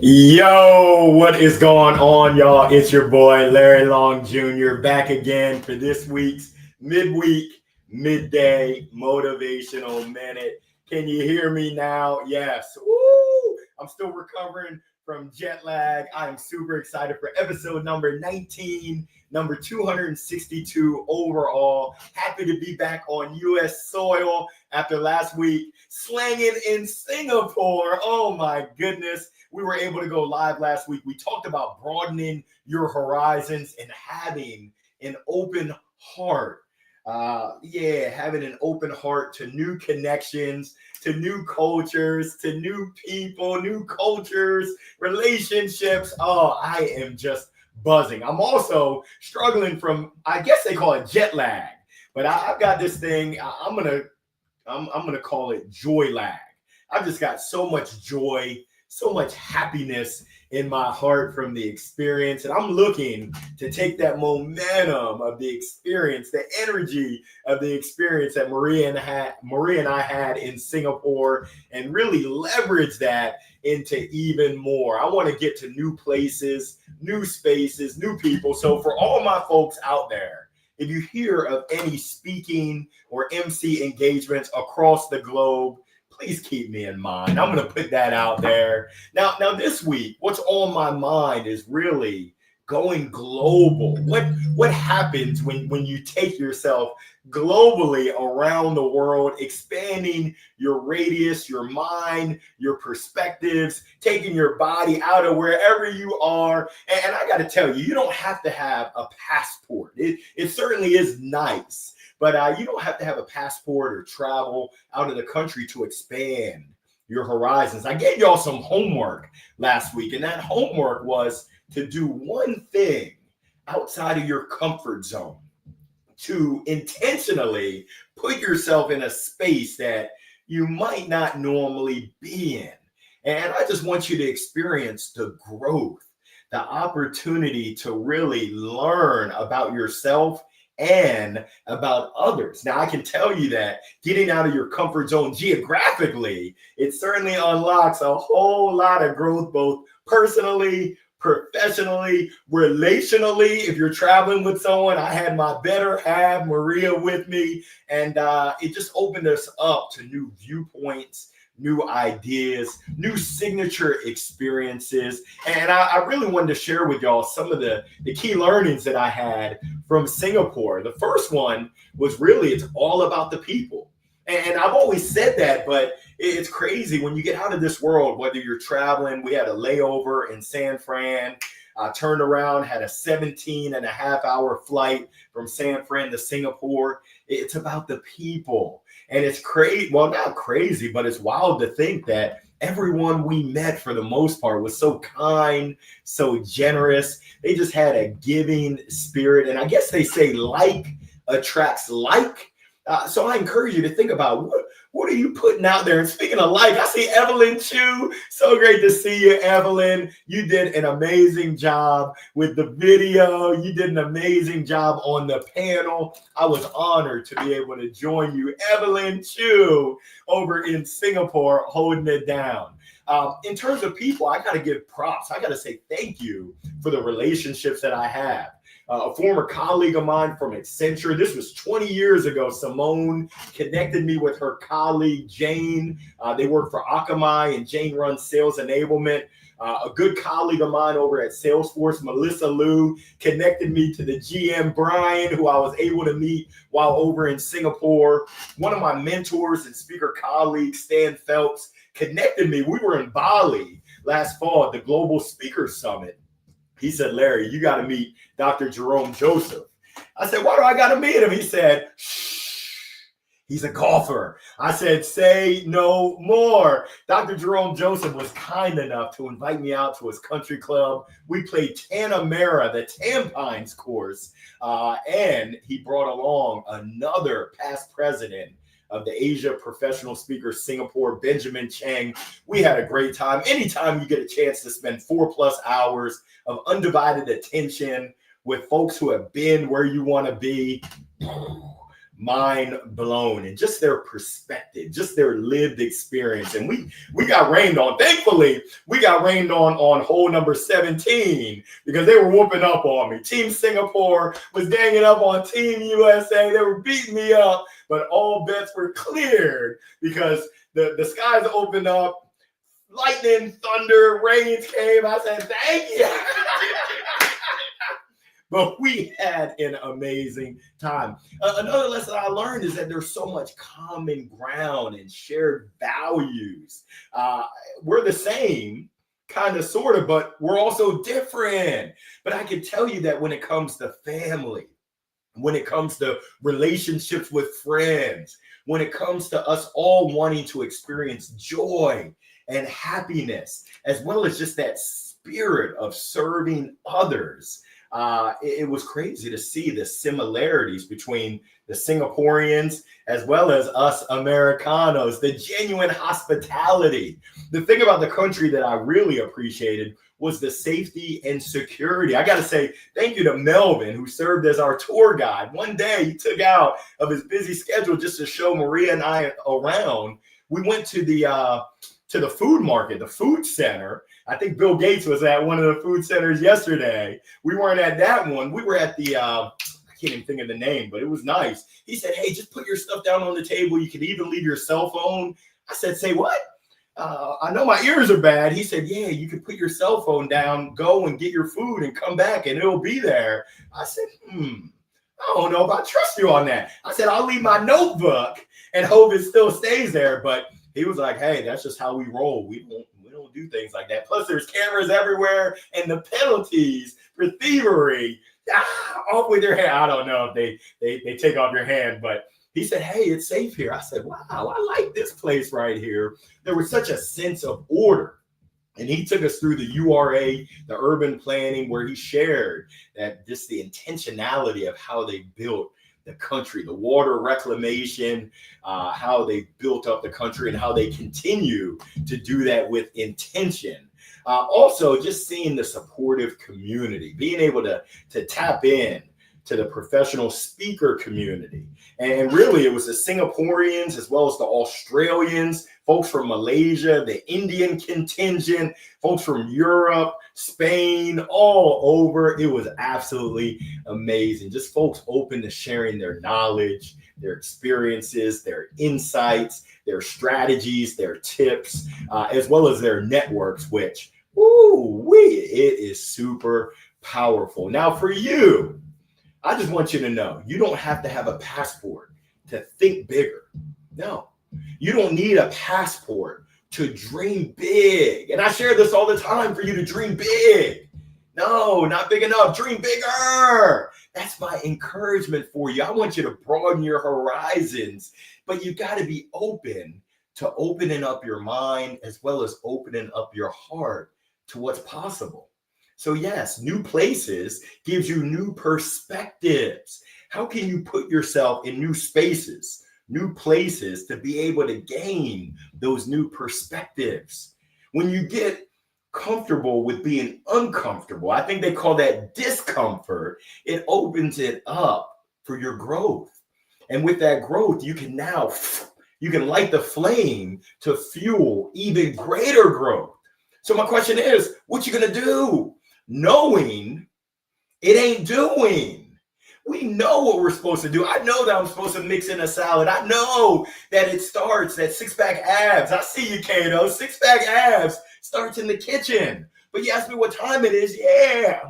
Yo, what is going on, y'all? It's your boy Larry Long Jr. back again for this week's Midweek, Midday Motivational Minute. Can you hear me now? Yes. Woo! I'm still recovering from jet lag. I am super excited for episode number 19, number 262 overall. Happy to be back on U.S. soil after last week slanging in Singapore. Oh my goodness. We were able to go live last week. We talked about broadening your horizons and having an open heart. Having an open heart to new connections, to new cultures, to new people, new cultures, relationships. Oh, I am just buzzing. I'm also struggling from, I guess they call it jet lag, but I've got this thing. I'm gonna call it joy lag. I've just got so much joy, so much happiness in my heart from the experience. And I'm looking to take that momentum of the experience, the energy of the experience that Maria and I had in Singapore, and really leverage that into even more. I want to get to new places, new spaces, new people. So for all my folks out there, if you hear of any speaking or MC engagements across the globe, please keep me in mind. I'm going to put that out there. Now this week, what's on my mind is really going global. What happens when you take yourself globally around the world, expanding your radius, your mind, your perspectives, taking your body out of wherever you are. And I got to tell you, you don't have to have a passport. It certainly is nice. But you don't have to have a passport or travel out of the country to expand your horizons. I gave y'all some homework last week, and that homework was to do one thing outside of your comfort zone, to intentionally put yourself in a space that you might not normally be in. And I just want you to experience the growth, the opportunity to really learn about yourself and about others. Now, I can tell you that getting out of your comfort zone geographically, it certainly unlocks a whole lot of growth, both personally, professionally, relationally. If you're traveling with someone, I had my better half, Maria, with me, and it just opened us up to new viewpoints, new ideas, new signature experiences. And I really wanted to share with y'all some of the key learnings that I had from Singapore. The first one was really, it's all about the people. And I've always said that, but it's crazy when you get out of this world, whether you're traveling. We had a layover in San Fran. I turned around, had a 17.5-hour flight from San Fran to Singapore. It's about the people. And it's crazy. Well, not crazy, but it's wild to think that everyone we met, for the most part, was so kind, so generous. They just had a giving spirit. And I guess they say like attracts like. So I encourage you to think about what are you putting out there? And speaking of like, I see Evelyn Chu. So great to see you, Evelyn. You did an amazing job with the video. You did an amazing job on the panel. I was honored to be able to join you, Evelyn Chu, over in Singapore, holding it down. In terms of people, I got to give props. I got to say thank you for the relationships that I have. A former colleague of mine from Accenture, this was 20 years ago, Simone, connected me with her colleague, Jane. They work for Akamai, and Jane runs sales enablement. A good colleague of mine over at Salesforce, Melissa Liu, connected me to the GM, Brian, who I was able to meet while over in Singapore. One of my mentors and speaker colleagues, Stan Phelps, connected me. We were in Bali last fall at the Global Speaker Summit. He said, Larry, you got to meet Dr. Jerome Joseph. I said, why do I got to meet him? He said, shh, he's a golfer. I said, say no more. Dr. Jerome Joseph was kind enough to invite me out to his country club. We played Tanamera, the Tampines course, and he brought along another past president of the Asia Professional Speakers Singapore, Benjamin Cheng. We had a great time. Anytime you get a chance to spend 4+ hours of undivided attention with folks who have been where you want to be, mind blown, and just their perspective, just their lived experience. And we got rained on. Thankfully, we got rained on hole number 17 because they were whooping up on me. Team Singapore was ganging up on Team USA. They were beating me up, but all bets were cleared because the skies opened up. Lightning, thunder, rains came. I said, thank you. But we had an amazing time. Another lesson I learned is that there's so much common ground and shared values. We're the same, kind of, sort of, but we're also different. But I can tell you that when it comes to family, when it comes to relationships with friends, when it comes to us all wanting to experience joy and happiness, as well as just that spirit of serving others, it was crazy to see the similarities between the Singaporeans as well as us Americanos, the genuine hospitality. The thing about the country that I really appreciated was the safety and security. I got to say thank you to Melvin, who served as our tour guide. One day he took out of his busy schedule just to show Maria and I around. We went to the food market, the food center. I think Bill Gates was at one of the food centers yesterday. We weren't at that one. We were at the, I can't even think of the name, but it was nice. He said, hey, just put your stuff down on the table. You can even leave your cell phone. I said, say what? I know my ears are bad. He said, yeah, you can put your cell phone down, go and get your food and come back and it'll be there. I said, I don't know if I trust you on that. I said, I'll leave my notebook and hope it still stays there. But he was like, hey, that's just how we roll. We don't do things like that. Plus, there's cameras everywhere, and the penalties for thievery, off with your hand. I don't know if they take off your hand, but he said, hey, it's safe here. I said, wow, I like this place right here. There was such a sense of order. And he took us through the URA, the urban planning, where he shared that just the intentionality of how they built the country, the water reclamation, how they built up the country and how they continue to do that with intention. Also, just seeing the supportive community, being able to tap in to the professional speaker community. And really, it was the Singaporeans as well as the Australians, folks from Malaysia, the Indian contingent, folks from Europe, Spain, all over. It was absolutely amazing. Just folks open to sharing their knowledge, their experiences, their insights, their strategies, their tips, as well as their networks, which, it is super powerful. Now, for you, I just want you to know, you don't have to have a passport to think bigger. No, you don't need a passport to dream big. And I share this all the time for you to dream big. No, not big enough. Dream bigger. That's my encouragement for you. I want you to broaden your horizons, but you got to be open to opening up your mind as well as opening up your heart to what's possible. So yes, new places gives you new perspectives. How can you put yourself in new spaces, new places to be able to gain those new perspectives? When you get comfortable with being uncomfortable, I think they call that discomfort, it opens it up for your growth. And with that growth, you can light the flame to fuel even greater growth. So my question is, what you gonna do? Knowing it ain't doing. We know what we're supposed to do. I know that I'm supposed to mix in a salad. I know that it starts, that six-pack abs. I see you, Kato. Six-pack abs starts in the kitchen. But you ask me what time it is. Yeah.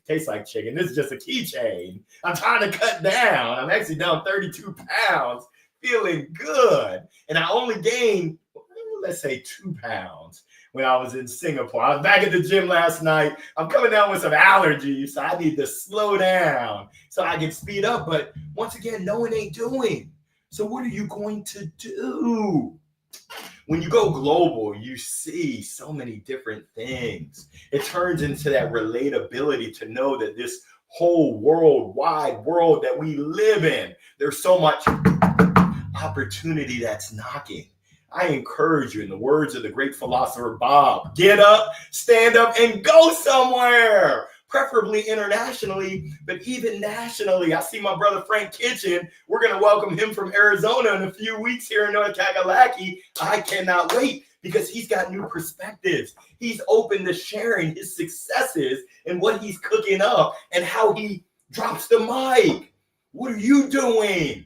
Tastes like chicken. This is just a keychain. I'm trying to cut down. I'm actually down 32 pounds, feeling good. And I only gained, let's say, 2 pounds when I was in Singapore. I was back at the gym last night. I'm coming down with some allergies, so I need to slow down so I can speed up. But once again, no, it ain't doing. So what are you going to do? When you go global, you see so many different things. It turns into that relatability to know that this whole worldwide world that we live in, there's so much opportunity that's knocking. I encourage you, in the words of the great philosopher Bob, get up, stand up, and go somewhere. preferably internationally, but even nationally. I see my brother Frank Kitchen. We're going to welcome him from Arizona in a few weeks here in North Kakalaki. I cannot wait because he's got new perspectives. He's open to sharing his successes and what he's cooking up and how he drops the mic. What are you doing?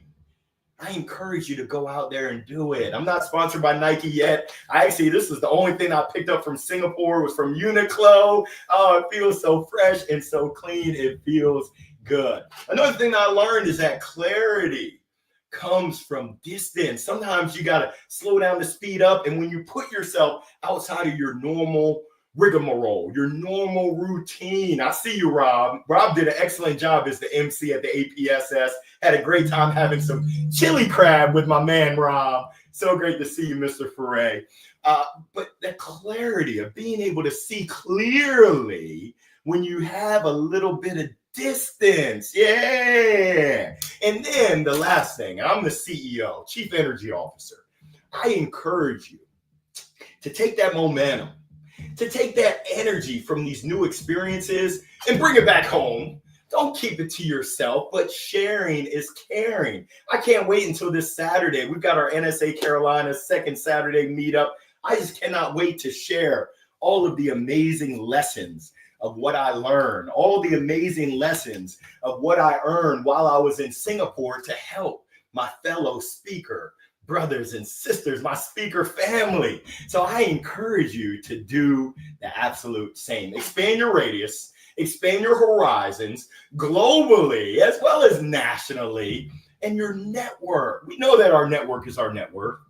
I encourage you to go out there and do it. I'm not sponsored by Nike yet. This is the only thing I picked up from Singapore was from Uniqlo. Oh, it feels so fresh and so clean. It feels good. Another thing I learned is that clarity comes from distance. Sometimes you got to slow down to speed up. And when you put yourself outside of your normal rigmarole, your normal routine. I see you, Rob. Rob did an excellent job as the MC at the APSS. Had a great time having some chili crab with my man, Rob. So great to see you, Mr. Foray. But the clarity of being able to see clearly when you have a little bit of distance. Yeah. And then the last thing, I'm the CEO, Chief Energy Officer. I encourage you to take that momentum, to take that energy from these new experiences and bring it back home. Don't keep it to yourself, but sharing is caring. I can't wait until this Saturday. We've got our NSA Carolina second Saturday meetup. I just cannot wait to share all of the amazing lessons of what I learned, all the amazing lessons of what I earned while I was in Singapore to help my fellow speaker brothers and sisters, my speaker family. So I encourage you to do the absolute same. Expand your radius, expand your horizons globally as well as nationally, and your network. We know that our network is our network.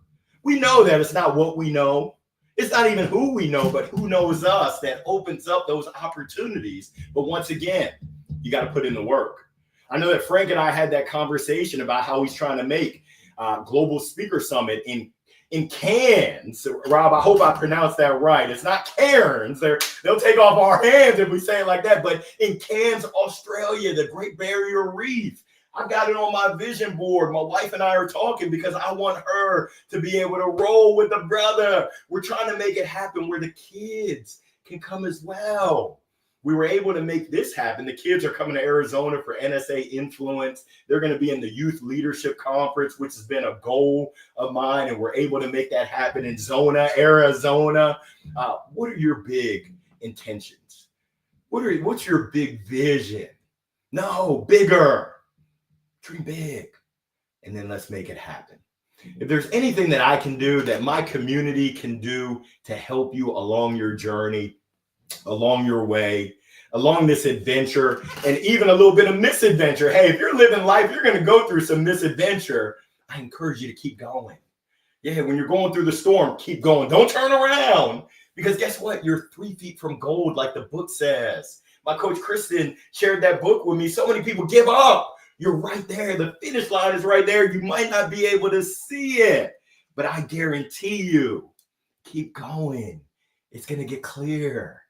We know that it's not what we know. It's not even who we know, but who knows us that opens up those opportunities. But once again, you got to put in the work. I know that Frank and I had that conversation about how he's trying to make Global Speaker Summit in Cairns. Rob, I hope I pronounced that right. It's not Cairns. They'll take off our hands if we say it like that. But in Cairns, Australia, the Great Barrier Reef. I got it on my vision board. My wife and I are talking because I want her to be able to roll with a brother. We're trying to make it happen where the kids can come as well. We were able to make this happen. The kids are coming to Arizona for NSA Influence. They're going to be in the Youth Leadership Conference, which has been a goal of mine, and we're able to make that happen in Zona, Arizona. What are your big intentions? What's your big vision? No, bigger. Dream big, and then let's make it happen. If there's anything that I can do, that my community can do to help you along your journey, along your way, along this adventure, and even a little bit of misadventure. Hey, if you're living life, you're going to go through some misadventure. I encourage you to keep going. Yeah, when you're going through the storm, keep going. Don't turn around, because guess what? You're 3 feet from gold, like the book says. My coach Kristen shared that book with me. So many people give up. You're right there. The finish line is right there. You might not be able to see it, but I guarantee you, keep going. It's going to get clear.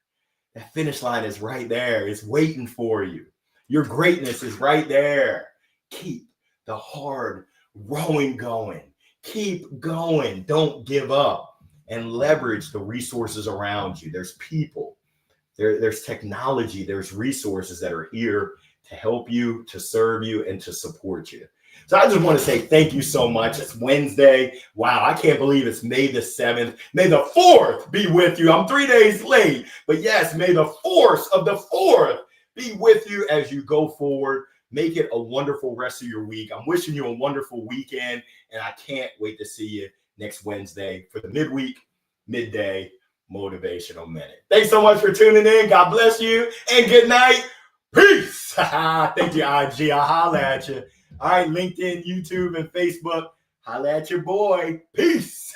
That finish line is right there. It's waiting for you. Your greatness is right there. Keep the hard rowing going. Keep going. Don't give up, and leverage the resources around you. There's people. There's technology. There's resources that are here to help you, to serve you, and to support you. So I just want to say thank you so much. It's Wednesday. Wow, I can't believe it's May the 7th. May the 4th be with you. I'm 3 days late, but yes, may the force of the 4th be with you as you go forward. Make it a wonderful rest of your week. I'm wishing you a wonderful weekend, and I can't wait to see you next Wednesday for the Midweek, Midday Motivational Minute. Thanks so much for tuning in. God bless you, and good night. Peace. Thank you, IG. I'll holla at you. All right, LinkedIn, YouTube, and Facebook. Holla at your boy. Peace.